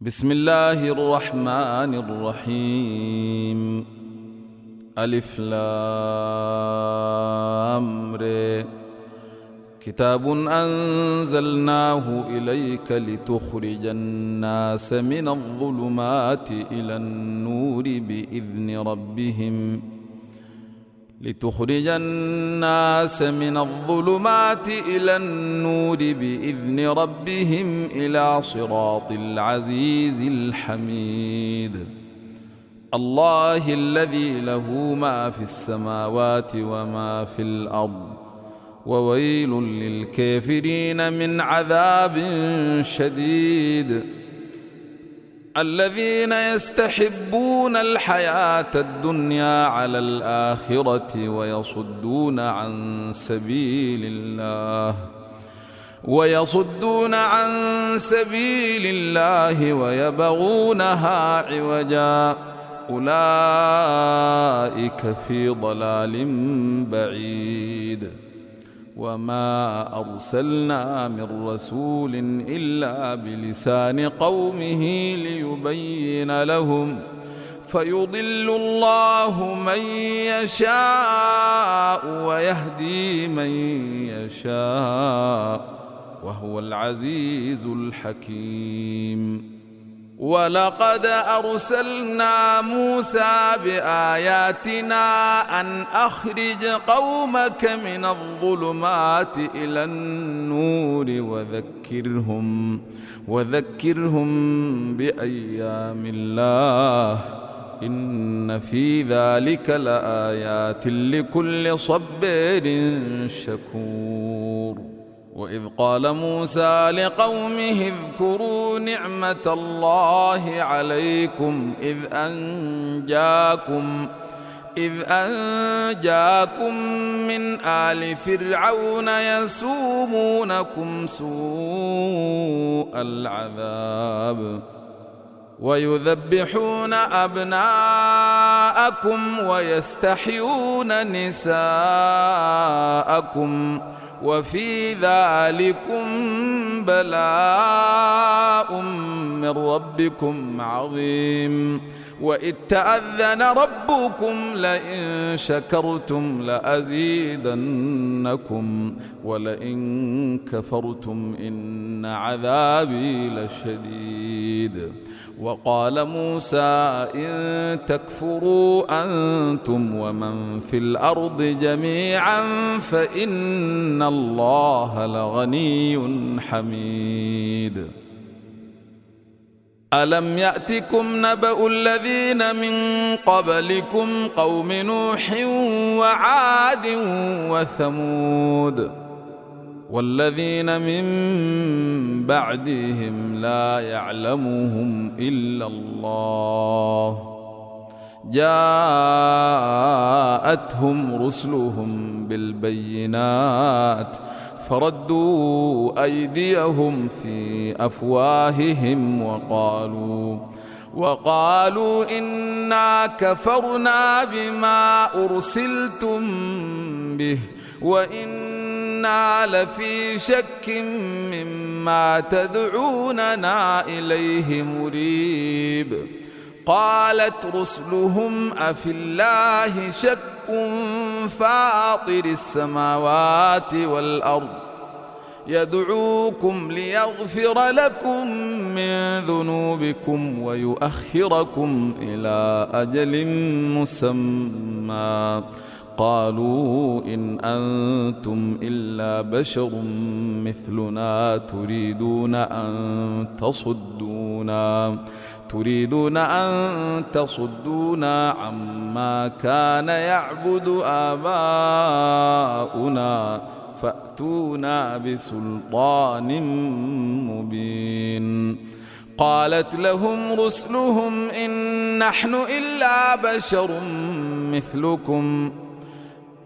بسم الله الرحمن الرحيم. ألف لام ر. كتاب أنزلناه إليك لتخرج الناس من الظلمات إلى النور بإذن ربهم إلى صراط العزيز الحميد. الله الذي له ما في السماوات وما في الأرض، وويل للكافرين من عذاب شديد. الذين يستحبون الحياة الدنيا على الآخرة ويصدون عن سبيل الله ويبغونها عوجا، أولئك في ضلال بعيد. وما أرسلنا من رسول إلا بلسان قومه ليبين لهم، فيضل الله من يشاء ويهدي من يشاء، وهو العزيز الحكيم. ولقد أرسلنا موسى بآياتنا أن أخرج قومك من الظلمات إلى النور وذكرهم بأيام الله، إن في ذلك لآيات لكل صبار شكور. وإذ قال موسى لقومه اذكروا نعمة الله عليكم إذ أنجاكم من آل فرعون يسومونكم سوء العذاب ويذبحون أبناءكم ويستحيون نساءكم، وفي ذلكم بلاء من ربكم عظيم. وإذ تأذن ربكم لئن شكرتم لأزيدنكم ولئن كفرتم إن عذابي لشديد. وقال موسى إن تكفروا أنتم ومن في الأرض جميعا فإن الله لغني حميد. ألم يأتكم نبأ الذين من قبلكم قوم نوح وعاد وثمود والذين من بعدهم لا يعلمهم إلا الله، جاءتهم رسلهم بالبينات فردوا أيديهم في أفواههم وقالوا إنا كفرنا بما أرسلتم به وإنا لفي شك مما تدعوننا إليه مريب. قالت رسلهم أفي الله شك فاطر السماوات والأرض يدعوكم ليغفر لكم من ذنوبكم ويؤخركم إلى أجل مسمى. قالوا إن أنتم إلا بشر مثلنا تريدون أن تصدونا عما كان يعبد آباؤنا فأتونا بسلطان مبين. قالت لهم رسلهم إن نحن إلا بشر مثلكم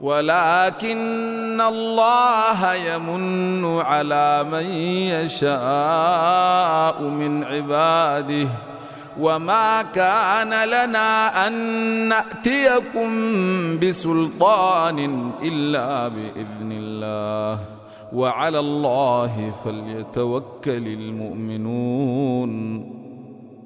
ولكن الله يمن على من يشاء من عباده، وما كان لنا أن نأتيكم بسلطان إلا بإذن الله، وعلى الله فليتوكل المؤمنون.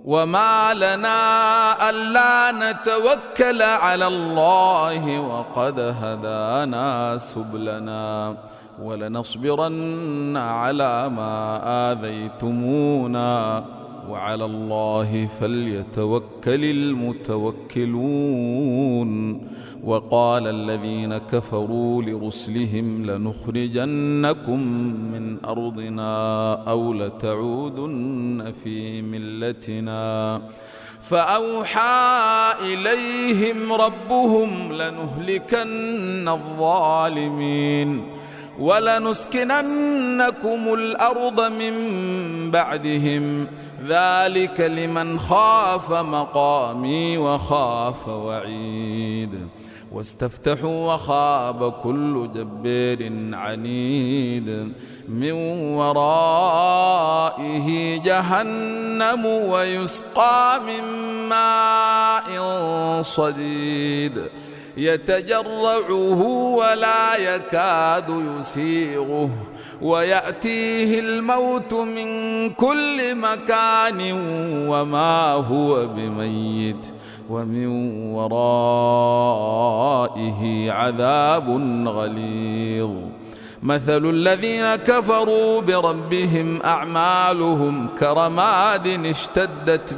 وما لنا ألا نتوكل على الله وقد هدانا سبلنا ولنصبرن على ما آذيتمونا وعلى الله فليتوكل المتوكلون. وقال الذين كفروا لرسلهم لنخرجنكم من أرضنا أو لتعودن في ملتنا فأوحى إليهم ربهم لنهلكن الظالمين ولنسكننكم الأرض من بعدهم ذلك لمن خاف مقامي وخاف وعيد. واستفتحوا وخاب كل جبار عنيد من ورائه جهنم ويسقى من ماء صديد يتجرعه ولا يكاد يسيغه ويأتيه الموت من كل مكان وما هو بميت ومن ورائه عذاب غليظ. مثل الذين كفروا بربهم أعمالهم كرماد اشتدت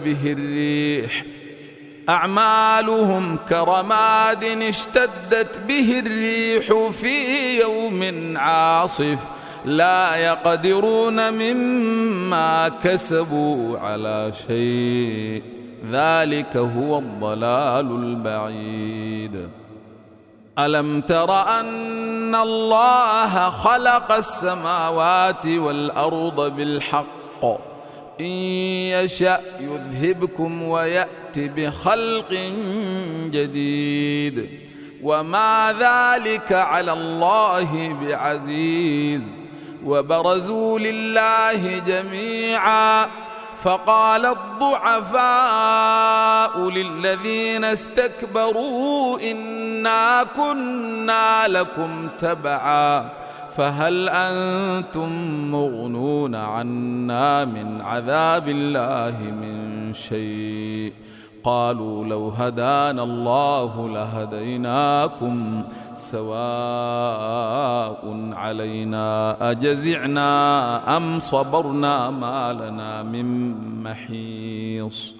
به الريح في يوم عاصف لا يقدرون مما كسبوا على شيء ذلك هو الضلال البعيد. ألم تر أن الله خلق السماوات والأرض بالحق إن يشأ يذهبكم ويأت بخلق جديد وما ذلك على الله بعزيز. وبرزوا لله جميعا فقال الضعفاء للذين استكبروا إنا كنا لكم تبعا فهل أنتم مغنون عنا من عذاب الله من شيء قالوا لو هدانا الله لهديناكم سواء علينا أجزعنا أم صبرنا ما لنا من محيص.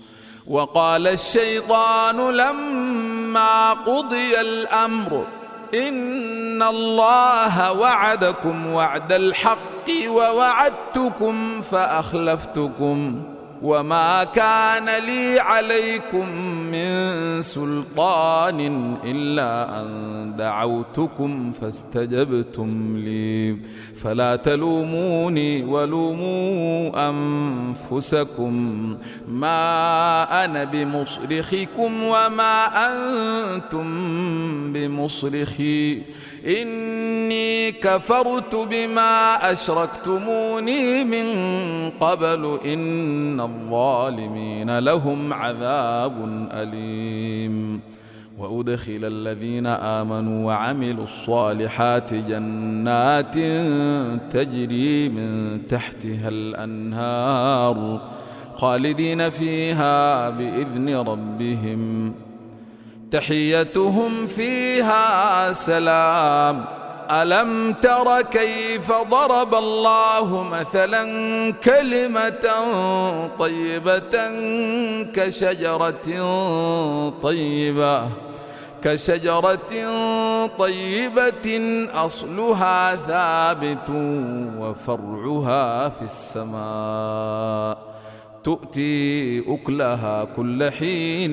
وقال الشيطان لما قضي الأمر إن الله وعدكم وعد الحق ووعدتكم فأخلفتكم وما كان لي عليكم من سلطان إلا أن دعوتكم فاستجبتم لي فلا تلوموني ولوموا أنفسكم ما أنا بمصرخكم وما أنتم بمصرخي إني كفرت بما أشركتموني من قبل إن الظالمين لهم عذاب أليم. وأدخل الذين آمنوا وعملوا الصالحات جنات تجري من تحتها الأنهار خالدين فيها بإذن ربهم تحيتهم فيها سلام. ألم تر كيف ضرب الله مثلا كلمة طيبة كشجرة طيبة أصلها ثابت وفرعها في السماء تؤتي أكلها كل حين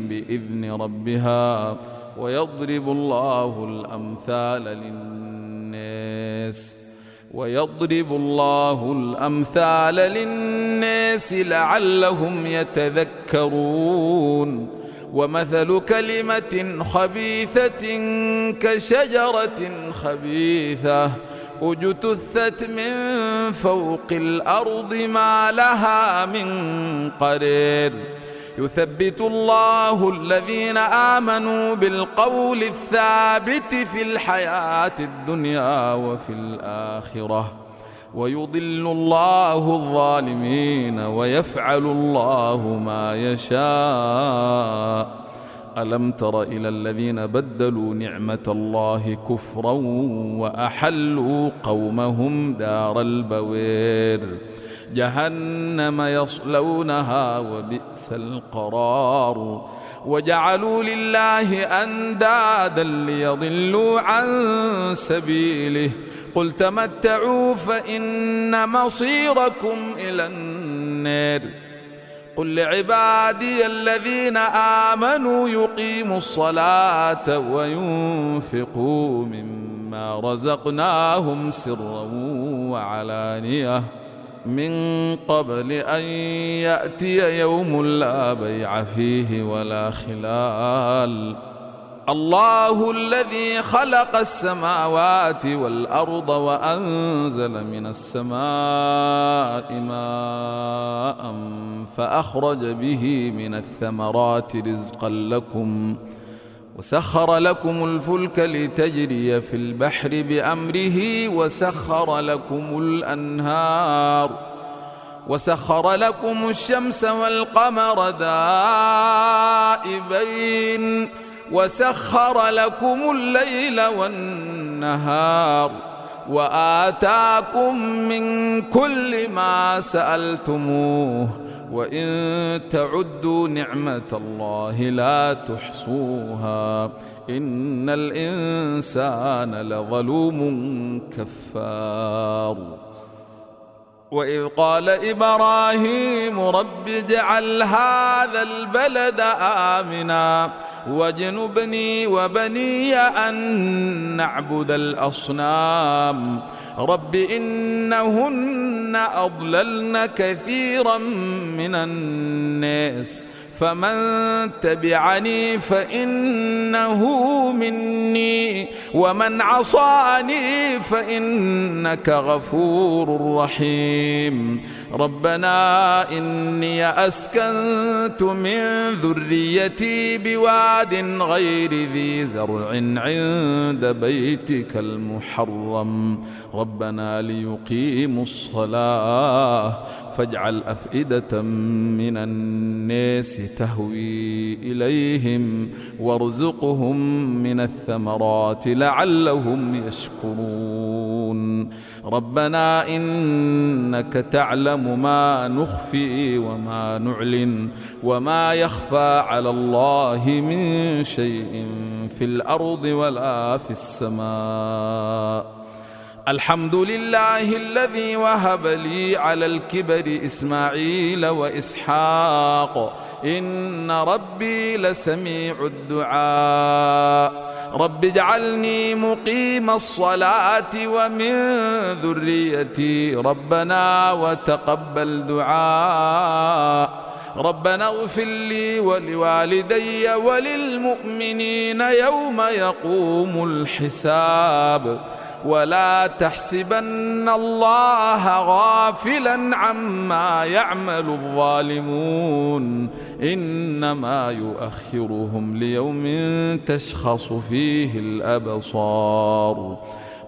بإذن ربها ويضرب الله الأمثال للناس لعلهم يتذكرون. ومثل كلمة خبيثة كشجرة خبيثة اجتثت من فوق الأرض ما لها من قرير يثبت الله الذين آمنوا بالقول الثابت في الحياة الدنيا وفي الآخرة ويضل الله الظالمين ويفعل الله ما يشاء. ألم تر إلى الذين بدلوا نعمة الله كفرا وأحلوا قومهم دار البوير جهنم يصلونها وبئس القرار. وجعلوا لله أندادا ليضلوا عن سبيله قل تمتعوا فإن مصيركم إلى النار. قل لعبادي الذين آمنوا يقيموا الصلاة وينفقوا مما رزقناهم سرا وعلانية من قبل أن يأتي يوم لا بيع فيه ولا خلال. الله الذي خلق السماوات والأرض وأنزل من السماء ماء فأخرج به من الثمرات رزقا لكم وسخر لكم الفلك لتجري في البحر بأمره وسخر لكم الأنهار وسخر لكم الشمس والقمر دائبين وسخر لكم الليل والنهار وآتاكم من كل ما سألتموه وإن تعدوا نعمة الله لا تحصوها إن الإنسان لظلوم كفار. وإذ قال إبراهيم رب اجعل هذا البلد آمنا واجنبني وبني أن نعبد الأصنام رب إنهن أضللن كثيرا من الناس فمن تبعني فإنه مني ومن عصاني فإنك غفور رحيم. ربنا إني أسكنت من ذريتي بواد غير ذي زرع عند بيتك المحرم ربنا ليقيموا الصلاة فاجعل أفئدة من الناس تهوي إليهم وارزقهم من الثمرات لعلهم يشكرون. ربنا إنك تعلم ما نخفي وما نعلن وما يخفى على الله من شيء في الأرض ولا في السماء. الحمد لله الذي وهب لي على الكبر إسماعيل وإسحاق إن ربي لسميع الدعاء. رب اجعلني مقيم الصلاة ومن ذريتي ربنا وتقبل دعاء. ربنا اغفر لي ولوالدي وللمؤمنين يوم يقوم الحساب. ولا تحسبن الله غافلا عما يعمل الظالمون إنما يؤخرهم ليوم تشخص فيه الأبصار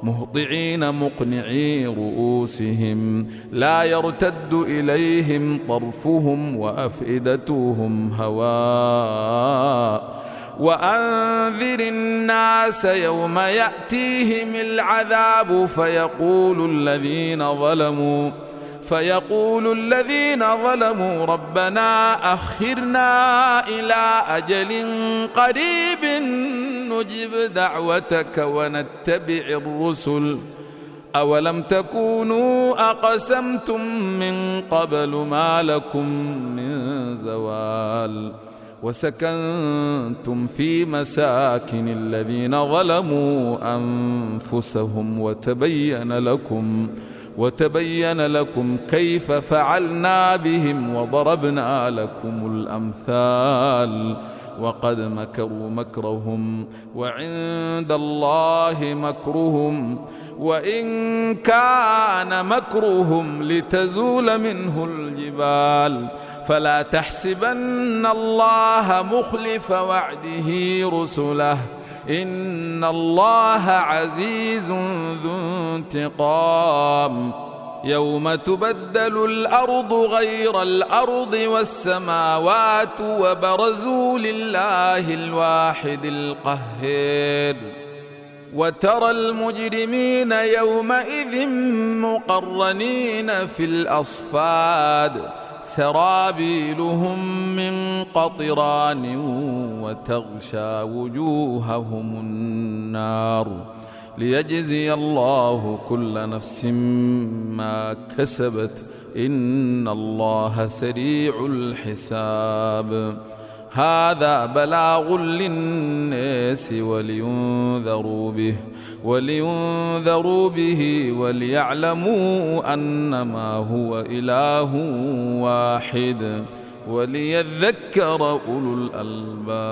مهطعين مقنعي رؤوسهم لا يرتد إليهم طرفهم وأفئدتهم هواء. وأنذر الناس يوم يأتيهم العذاب فيقول الذين ظلموا ربنا أخرنا إلى أجل قريب نجب دعوتك ونتبع الرسل أولم تكونوا أقسمتم من قبل ما لكم من زوال. وسكنتم في مساكن الذين ظلموا أنفسهم وتبين لكم كيف فعلنا بهم وضربنا لكم الأمثال. وقد مكروا مكرهم وعند الله مكرهم وإن كان مكرهم لتزول منه الجبال. فلا تحسبن الله مخلف وعده رسله إن الله عزيز ذو انتقام. يوم تبدل الأرض غير الأرض والسماوات وبرزوا لله الواحد القهار وترى المجرمين يومئذ مقرنين في الأصفاد سرابيلهم من قطران وتغشى وجوههم النار ليجزي الله كل نفس ما كسبت إن الله سريع الحساب هذا بلاغ للناس ولينذروا به وليعلموا أنما هو إله واحد وليذكر أولو الألباب.